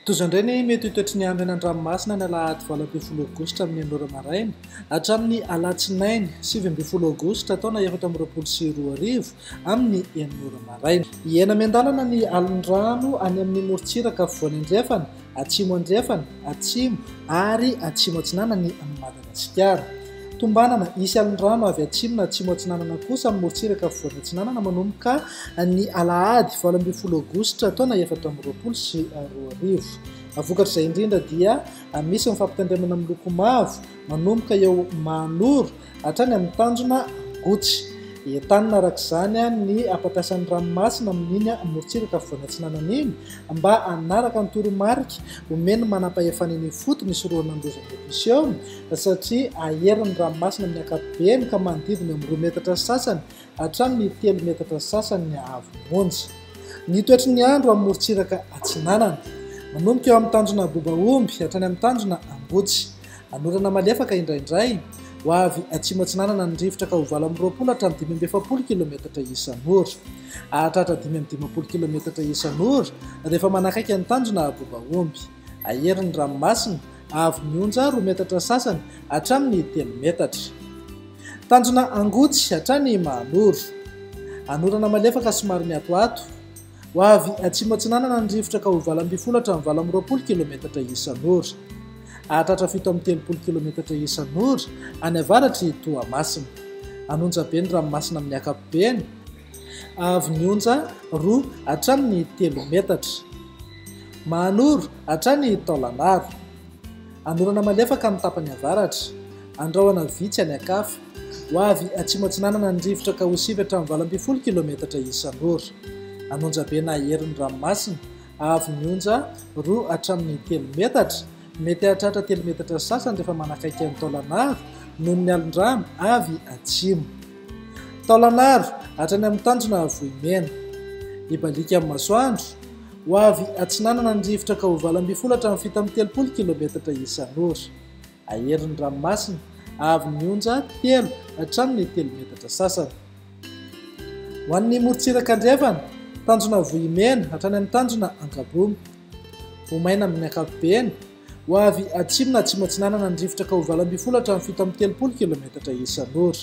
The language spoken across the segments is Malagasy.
Toy indray ny mety hitoetry ny andro eny an-dranomasina ny alahady 20 aogositra amin'ny 9 maraina hatramin'ny alatsinainy 7 aogositra taona 2024 amin'ny 9 maraina. Iena miandalana ny alon-drano any amin'ny morontsiraka afovoany andrefana, atsimo andrefana, atsimo ary atsimo atsinana ny Madagasikara. Tombanana isy alon-drano avy atsimo na atsimo atsinanana kosa amin'ny morontsiraka afovoany atsinanana manomboka ny alahady 12 aogositra taona 2022. Avokatrizay indrindra dia misy mifampitandremana amin'ny loko mavo manomboka eo Manoro hatrany amin'ny tanjona Angotsy. Entanina arak'izany ny ampapiasan'ny ranomasina amin'iny morontsiraka afovoany atsinanana iny mba hanaraka ny toromarika omeny manam-pahefana iny fotony isorohana ny lozam-emision satria aherin'ny ranomasina amin'ny ankapobeny ka manodidina amin'ny 2 metatra sasany hatramin'ny 3 metatra sasany ny avo-monja. Ny toetry ny andro amin'ny morontsiraka atsinanana manomboka eo amin'ny tanjona Bobaomby hatrany amin'ny tanjona Angotsy. Anorana malefaka indraindray ho avy atsimo atsinanana ny rivotra ka ho 20 hatramin'ny 570 km isan'ora. Hahatratra 510 km isan'ora rehefa manakaiky ny tanjona Bobaomby. Aherin'ny ranomasina avy mionja 2 metatra sasany hatramin'ny 3 metatra. Tanjona Angotsy hatrany Manoro. Anorana malefaka somary miatoato ho avy atsimo atsinanana ny rivotra ka ho 20 hatramin'ny 20 km isan'ora. Hahatratra 730 km isan'ora any avaratry Toamasina. Anonja be ny ranomasina amin'ny ankapobeny avy nionja 2 hatramin'ny 3 metatra. Manoro hatrany Taolagnaro. Anorana malefaka amin'ny tapany avaratra. Andrahoana vitsy any ankafa ho avy atsimo atsinanana ny rivotra ka ho 9 hatramin'ny 20 km isan'ora. Anonja be na aherin'ny ranomasina avy nionja 2 hatramin'ny 3 metatra. Mety hahatratra 3 metatra sasany rehefa manakaiky ny Taolagnaro noho ny alon-drano avy atsimo. Taolagnaro hatrany amin'ny tanjona Vohimena. Ibalika amin'ny masoandro ho avy atsinanana ny rivotra ka ho 20 hatramin'ny 730 km isan'ora. Aherin'ny ranomasina avy nionja 3 hatramin'ny 3 metatra sasany. Ho an'ny morontsiraka andrefana, tanjona Vohimena hatrany amin'ny tanjona Ankabomy. Ho maina amin'ny ankapobeny ho avy atsimo na atsimo atsinanana ny rivotra ka ho 20 hatramin'ny 730 km isan'ora.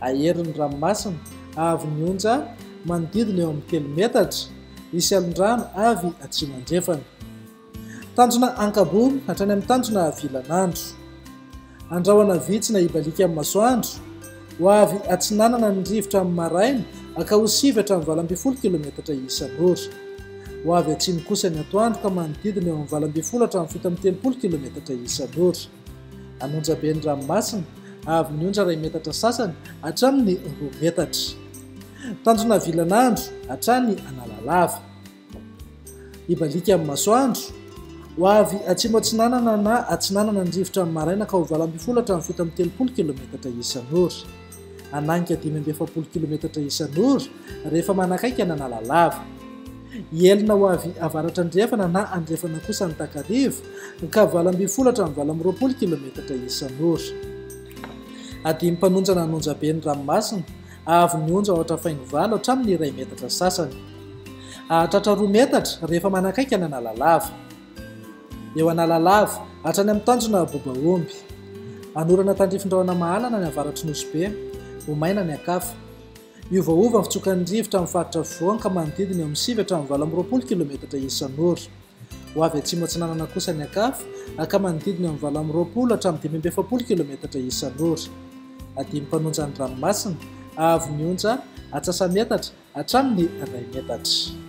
Aherin'ny ranomasina avy nionja manodidina eo amin'ny 3 metatra. Isy alon-drano avy atsimo andrefana. Tanjona Ankabomy hatrany amin'ny tanjona Vilanandro. Andrahoana vitsy na ibalika amin'ny masoandro ho avy atsinanana ny rivotra amin'ny maraina ka ho 9 hatramin'ny 20 km isan'ora. Ho avy atsimo kosa ny atoandro ka manodidina eo amin'ny 20 hatramin'ny 730 km isan'ora. Anonja be ny ranomasina avy nionja 2 metatra sasany hatramin'ny 2 metatra. Tanjona Vilanandro hatrany Analalava. Ibalika amin'ny masoandro ho avy atsimo atsinanana na atsinanana ny rivotra amin'ny maraina ka ho 20 hatramin'ny 730 km isan'ora. Ananika 570 km isan'ora rehefa manakaiky ny Analalava. Ielina ho avy avaratra andrefana na andrefana kosa ny takariva ka 20 hatramin'ny 20 km isan'ora. Adimy mpanonjana anonja be ny ranomasina avy nionja ohatra faingo valo hatramin'ny 2 metatra sasany. Hahatratra 2 metatra rehefa manakaiky ny Analalava. Eo Analalava hatrany amin'ny tanjona Bobaomby. Anorana tandrifin-drahona mahalana ny avaratry Nosy be. Ho maina ny ankafa. Iovaova ny fitsokan'ny rivotra amin'ny faritra afovoany ka manodidina eo amin'ny 7 hatramin'ny 20 km isan'ora. Ho avy atsimo atsinanana kosa ny ankafa ka manodidina eo amin'ny 20 hatramin'ny 570 km isan'ora. Adimy mpanonja ny ranomasina avy nionja atsasa metatra hatramin'ny 2 metatra.